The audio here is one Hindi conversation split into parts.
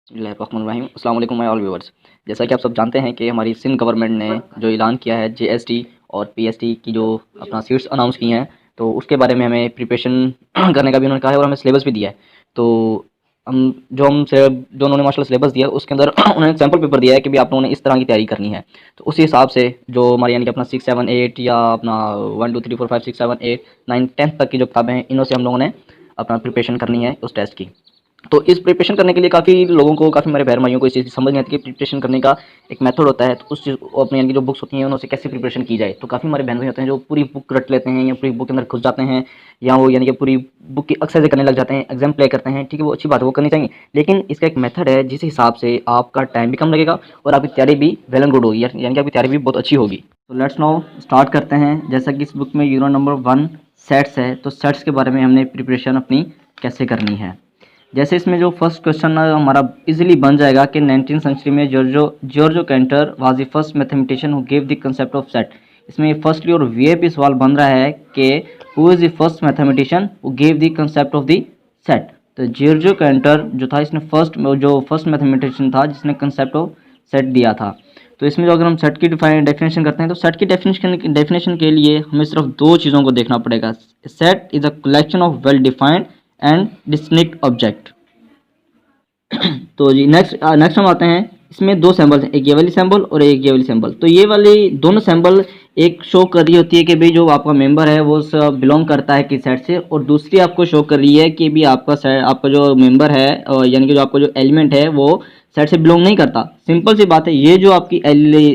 बिस्मिल्लाहिर्रहमानिर्रहीम। अस्सलाम वालेकुम माय ऑल व्यूअर्स। जैसा कि आप सब जानते हैं कि हमारी सिंध गवर्नमेंट ने जो ऐलान किया है जीएसटी और पीएसटी की जो अपना सीट्स अनाउंस की हैं, तो उसके बारे में हमें प्रिपरेशन करने का भी उन्होंने कहा है और हमें सिलेबस भी दिया है। तो जो उन्होंने माशाल्लाह सिलेबस दिया है उसके अंदर उन्होंने सैम्पल पेपर दिया है कि भी आप लोगों ने इस तरह की तैयारी करनी है। तो उसी हिसाब से जो हमारे यानी कि अपना 6, 7, 8 या अपना 1, 2, 3, 4, 5, 6, 7, 8, 9, 10 तक की जो किताबें हैं, इनों से हम लोगों ने अपना प्रिपरेशन करनी है उस टेस्ट की। तो इस प्रिपरेशन करने के लिए काफ़ी लोगों को, काफ़ी मेरे बहन भाइयों को इस चीज़ की समझ नहीं आती कि प्रिपरेशन करने का एक मेथड होता है। तो उस चीज़ को अपने यानी कि जो बुक्स होती हैं उनसे कैसे प्रिपरेशन की जाए। तो काफ़ी हमारे बहन भाई होते हैं जो पूरी बुक रट लेते हैं या पूरी बुक के अंदर घुस जाते हैं, या वो यानी कि पूरी बुक की एक्सरसाइज करने लग जाते हैं, एग्जाम प्ले करते हैं। ठीक है, वो अच्छी बात है, वो करनी चाहिए, लेकिन इसका एक मेथड है जिस हिसाब से आपका टाइम भी कम लगेगा और आपकी तैयारी भी वेल एंड गुड होगी, यानी कि आपकी तैयारी भी बहुत अच्छी होगी। तो लेट्स नाउ स्टार्ट करते हैं। जैसा कि इस बुक में यूनिट नंबर 1 सेट्स है, तो सेट्स के बारे में हमने प्रिपरेशन अपनी कैसे करनी है। जैसे इसमें जो फर्स्ट क्वेश्चन हमारा इजीली बन जाएगा कि 19th सेंचुरी में Georg Cantor was the first mathematician who gave the concept of set. इसमें फर्स्टली और वीआईपी सवाल बन रहा है कि who is the first mathematician who gave the concept of the set. तो जॉर्जो कैंटर जो था, इसने फर्स्ट मैथमेटिशियन था जिसने कंसेप्ट ऑफ सेट दिया था। तो इसमें जो अगर हम सेट की डेफिनेशन करते हैं, तो सेट की डेफिनेशन के लिए हमें सिर्फ दो चीज़ों को देखना पड़ेगा। Set is a collection of well defined and distinct object. तो जी नेक्स्ट हम आते हैं। इसमें दो सैम्बल हैं, एक ये वाली सैम्बल और एक ये वाली सैम्बल। तो ये वाली दोनों सैम्बल एक शो कर रही होती है कि भाई जो आपका मेंबर है वो बिलोंग करता है किस सेट से, और दूसरी आपको शो कर रही है कि भी आपका जो मेंबर है यानी कि जो आपका जो एलिमेंट है वो सेट से बिलोंग नहीं करता। सिंपल सी बात है, ये जो आपकी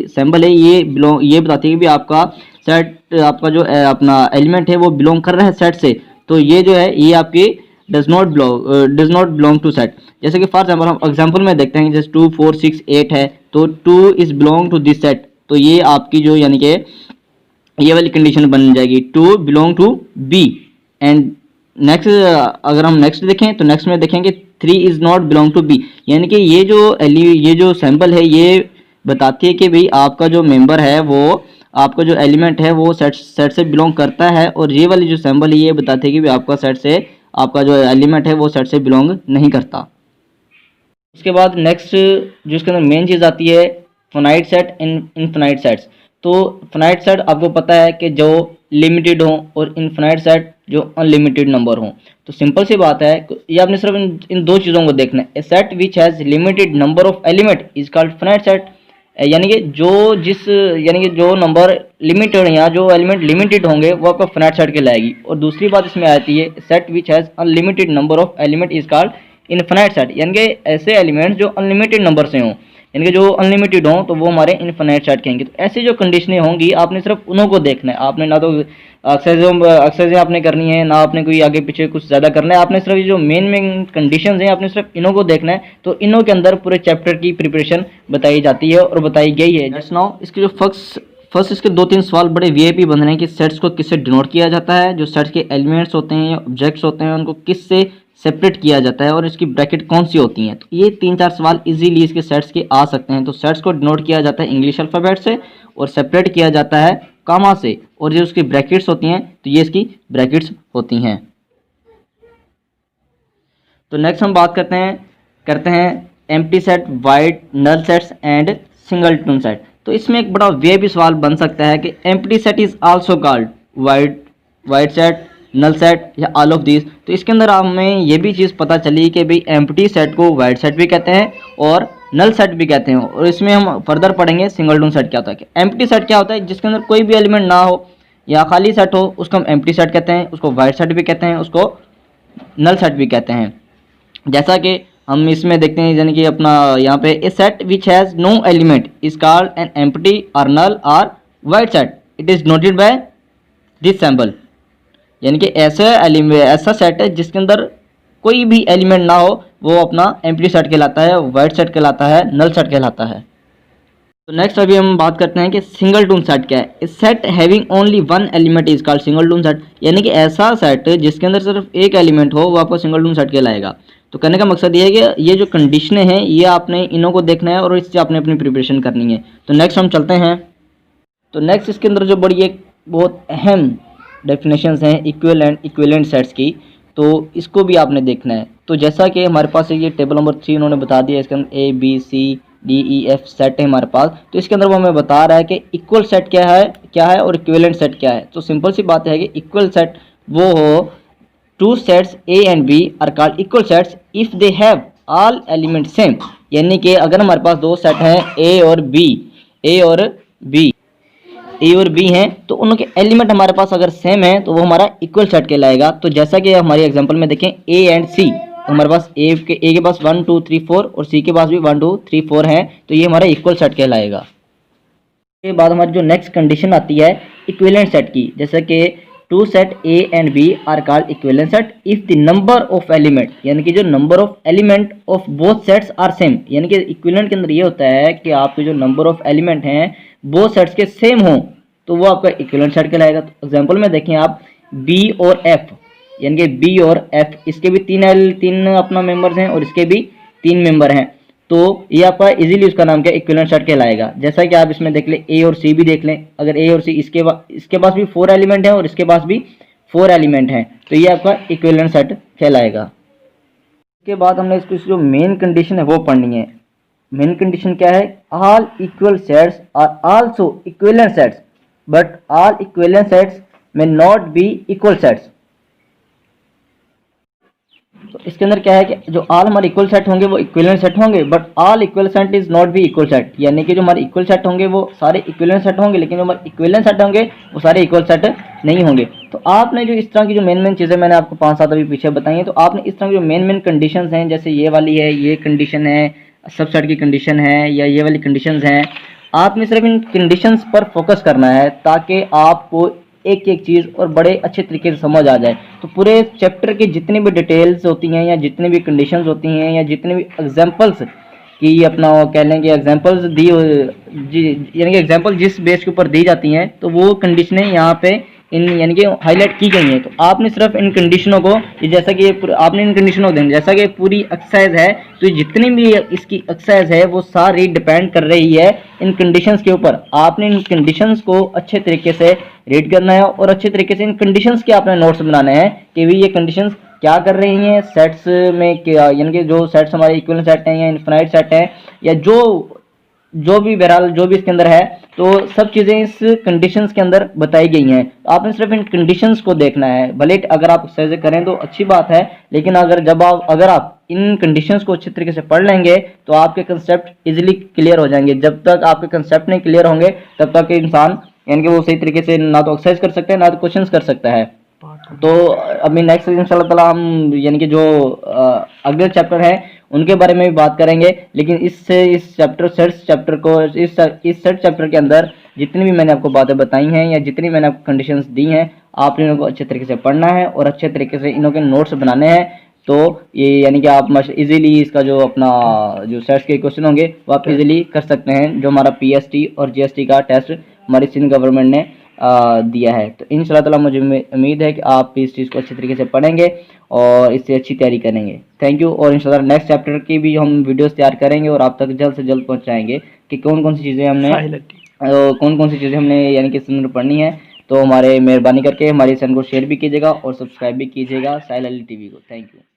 सैम्बल है ये बताती है कि भी आपका सेट, आपका जो अपना एलिमेंट है वो बिलोंग कर रहा है सेट से। तो ये जो है ये आपकी does not belong to set. जैसे कि फॉर एग्जाम्पल हम एग्जाम्पल में देखते हैं, जैसे 2, 4, 6, 8 है, तो 2 is belong to this set. तो ये आपकी जो यानी कि ये वाली कंडीशन बन जाएगी, 2 belong to B. And next अगर हम नेक्स्ट देखें तो नेक्स्ट में देखेंगे 3 is not belong to B. यानी कि ये जो सैम्पल है ये बताती है कि भाई आपका जो मेंबर है वो, आपका जो एलिमेंट है वो सेट से बिलोंग करता है, और ये वाली जो सैम्पल है ये बताती है कि भाई आपका सेट से, आपका जो एलिमेंट है वो सेट से बिलोंग नहीं करता। उसके बाद नेक्स्ट जो इसके अंदर मेन चीज़ आती है, फिनाइट सेट इनफिनाइट सेट्स। तो फिनाइट सेट आपको पता है कि जो लिमिटेड हो, और इनफिनाइट सेट जो अनलिमिटेड नंबर हो। तो सिंपल सी बात है, ये आपने सिर्फ इन दो चीज़ों को देखना है। A set which has limited number of element is called finite set. यानी कि यानी कि जो नंबर लिमिटेड या जो एलिमेंट लिमिटेड होंगे वो आपका फिनाइट सेट कहलाएगी। और दूसरी बात इसमें आती है, set which has unlimited number of element is called infinite set. यानी कि ऐसे एलिमेंट्स जो अनलिमिटेड नंबर से हों, यानी कि जो अनलिमिटेड हों, तो वो हमारे इनफिनाइट सेट कहेंगे। तो ऐसी जो कंडीशनें होंगी आपने सिर्फ उन्हों को देखना है। आपने ना तो एक्सरसाइज आपने करनी है, ना आपने कोई आगे पीछे कुछ ज़्यादा करना है। आपने सिर्फ ये जो मेन कंडीशंस हैं आपने सिर्फ इन्हों को देखना है। तो इन्हों के अंदर पूरे चैप्टर की प्रिपरेशन बताई जाती है और बताई गई है। जस्ट नाउ इसके जो फर्स्ट इसके 2-3 सवाल बड़े वीआईपी बन रहे हैं कि सेट्स को किससे डिनोट किया जाता है, जो सेट्स के एलिमेंट्स होते हैं या ऑब्जेक्ट्स होते हैं उनको किससे सेपरेट किया जाता है, और इसकी ब्रैकेट कौन सी होती हैं। तो ये 3-4 सवाल इजीली इसके सेट्स के आ सकते हैं। तो सेट्स को डिनोट किया जाता है इंग्लिश अल्फ़ाबेट से, और सेपरेट किया जाता है कामा से, और जो उसकी ब्रैकेट्स होती हैं तो ये इसकी ब्रैकेट्स होती हैं। तो नेक्स्ट हम बात करते हैं empty set, void, null sets and singleton set. तो इसमें एक बड़ा वीआईपी सवाल बन सकता है कि empty set is also called void set, null set, या ऑल ऑफ दिस। तो इसके अंदर हमें ये भी चीज़ पता चली कि भाई एम्प्टी सेट को वाइड सेट भी कहते हैं और नल सेट भी कहते हैं। और इसमें हम फर्दर पढ़ेंगे सिंगलटन सेट क्या होता है। एम्प्टी सेट क्या होता है, जिसके अंदर कोई भी एलिमेंट ना हो या खाली सेट हो, उसको हम एम्प्टी सेट कहते हैं, उसको वाइड सेट भी कहते हैं, उसको नल सेट भी कहते हैं। जैसा कि हम इसमें देखते हैं, यानी कि अपना यहाँ पे a set which has no element is called an empty और नल और void set. It is noted by this symbol. यानी कि ऐसा सेट है जिसके अंदर कोई भी एलिमेंट ना हो, वो अपना एम्प्टी सेट कहलाता है, वाइड सेट कहलाता है, नल सेट कहलाता है। तो नेक्स्ट अभी हम बात करते हैं कि सिंगलटन सेट क्या है। Set having only one element is called singleton set. यानी कि ऐसा सेट जिसके अंदर सिर्फ एक एलिमेंट हो वो आपको सिंगलटन सेट कहलाएगा। तो कहने का मकसद ये है कि ये जो कंडीशनें हैं ये आपने इन्हों को देखना है और इससे आपने अपनी प्रिपरेशन करनी है। तो नेक्स्ट हम चलते हैं। तो नेक्स्ट इसके अंदर जो बड़ी एक बहुत अहम डेफिनेशंस हैं इक्विवेलेंट सेट्स की, तो इसको भी आपने देखना है। तो जैसा कि हमारे पास ये टेबल नंबर 3 उन्होंने बता दिया, इसके अंदर A B C D E F set है हमारे पास। तो इसके अंदर वो हमें बता रहा है कि इक्वल सेट क्या है और इक्विवेलेंट सेट क्या है। तो सिंपल सी बात है कि इक्वल सेट वो हो, two sets A and B are called equal sets if they have all element same. यानी कि अगर हमारे पास दो सेट हैं ए और बी हैं, तो उनके एलिमेंट हमारे पास अगर सेम है तो वो हमारा इक्वल सेट कहलाएगा। तो जैसा कि हमारी एग्जांपल में देखें ए एंड सी, हमारे पास ए के पास 1 2 3 4 और सी के पास भी 1 2 3 4 है, तो ये हमारा इक्वल सेट कहलाएगा। इसके बाद हमारी जो नेक्स्ट कंडीशन आती है इक्विवेलेंट सेट की, जैसे कि two set A and B are called equivalent set if the number of element, यानी कि जो number of element of both sets are same. यानी कि इक्विवेलेंट के अंदर ये होता है कि आपके जो नंबर ऑफ एलिमेंट हैं बोथ सेट्स के सेम हो तो वो आपका इक्विवेलेंट सेट कहलाएगा। तो एग्जांपल में देखें आप बी और एफ, यानी कि बी और एफ, इसके भी तीन अपना मेंबर्स हैं और इसके भी 3 मेंबर हैं, तो ये आपका इजीली उसका नाम क्या इक्विवेलेंट सेट कहलाएगा। जैसा कि आप इसमें देख लें ए और सी भी देख लें, अगर ए और सी इसके पास भी 4 एलिमेंट हैं और इसके पास भी 4 एलिमेंट हैं, तो ये आपका इक्विवेलेंट सेट कहलाएगा। इसके बाद हमने इसकी जो मेन कंडीशन है वो पढ़नी है। मेन कंडीशन क्या है, all equal sets are also equivalent sets but all equivalent sets may not be equal sets. तो इसके अंदर क्या है कि जो ऑल हमारे इक्वल सेट होंगे वो इक्विवेलेंट सेट होंगे, but all equal set is not be equal set. यानी कि जो हमारे इक्वल सेट होंगे वो सारे इक्विवेलेंट सेट होंगे, लेकिन जो हमारे इक्विवेलेंट सेट होंगे वो सारे इक्वल सेट नहीं होंगे। तो आपने जो इस तरह की जो मेन चीज़ें मैंने आपको 5-7 अभी पीछे बताई हैं, तो आपने इस तरह की जो मेन कंडीशंस हैं, जैसे ये वाली है, ये कंडीशन है, सबसेट की कंडीशन है, या ये वाली कंडीशंस हैं, आपने सिर्फ इन कंडीशंस पर फोकस करना है ताकि आपको एक एक चीज़ और बड़े अच्छे तरीके से समझ आ जाए। तो पूरे चैप्टर की जितनी भी डिटेल्स होती हैं या जितनी भी कंडीशंस होती हैं या जितने भी एग्जांपल्स की अपना कह लें कि एग्जांपल्स यानी कि एग्जांपल जिस बेस के ऊपर दी जाती हैं, तो वो कंडीशनें यहाँ पे इन यानी कि हाईलाइट की गई हैं। तो आपने सिर्फ इन कंडीशनों को, जैसा कि आपने इन कंडीशनों को देना, जैसा कि पूरी एक्सरसाइज है, तो जितनी भी इसकी एक्सरसाइज है वो सारी डिपेंड कर रही है इन कंडीशंस के ऊपर। आपने इन कंडीशंस को अच्छे तरीके से रीड करना है और अच्छे तरीके से इन कंडीशंस के आपने नोट्स बनाने हैं कि भी ये कंडीशंस क्या कर रही हैं सेट्स में, क्या यानी कि जो सेट्स हमारे इक्विवेलेंट सेट हैं या इनफिनाइट सेट हैं या जो भी बहरहाल जो भी इसके अंदर है, तो सब चीज़ें इस कंडीशंस के अंदर बताई गई हैं। तो आपने सिर्फ इन कंडीशंस को देखना है। भले अगर आप एक्सरसाइज करें तो अच्छी बात है, लेकिन अगर आप इन कंडीशंस को अच्छे तरीके से पढ़ लेंगे तो आपके कंसेप्ट इजीली क्लियर हो जाएंगे। जब तक आपके कंसेप्ट नहीं क्लियर होंगे तब तक इंसान यानी कि वो सही तरीके से ना तो एक्सरसाइज कर सकता है ना तो क्वेश्चंस कर सकता है। तो अभी नेक्स्ट इंशाल्लाह ताला हम यानी कि जो अगले चैप्टर है उनके बारे में भी बात करेंगे, लेकिन इस सेट चैप्टर के अंदर जितनी भी मैंने आपको बातें बताई हैं या जितनी मैंने आपको कंडीशंस दी हैं, आपने इनको अच्छे तरीके से पढ़ना है और अच्छे तरीके से इनों के नोट्स बनाने हैं। तो ये यानी कि आप इजीली इसका जो अपना जो सेट्स के क्वेश्चन होंगे वो आप इजीली कर सकते हैं, जो हमारा पीएसटी और जीएसटी का टेस्ट हमारी सिंध गवर्नमेंट ने दिया है। तो इंशाल्लाह ताला मुझे उम्मीद है कि आप इस चीज़ को अच्छे तरीके से पढ़ेंगे और इससे अच्छी तैयारी करेंगे। Thank you. और इंशाल्लाह नेक्स्ट चैप्टर की भी हम वीडियोस तैयार करेंगे और आप तक जल्द से जल्द पहुंचाएंगे कि कौन कौन सी चीज़ें हमने यानी कि इसमें पढ़नी है। तो हमारे मेहरबानी करके हमारे चैनल को शेयर भी कीजिएगा और सब्सक्राइब भी कीजिएगा साहिल अली टीवी को। Thank you.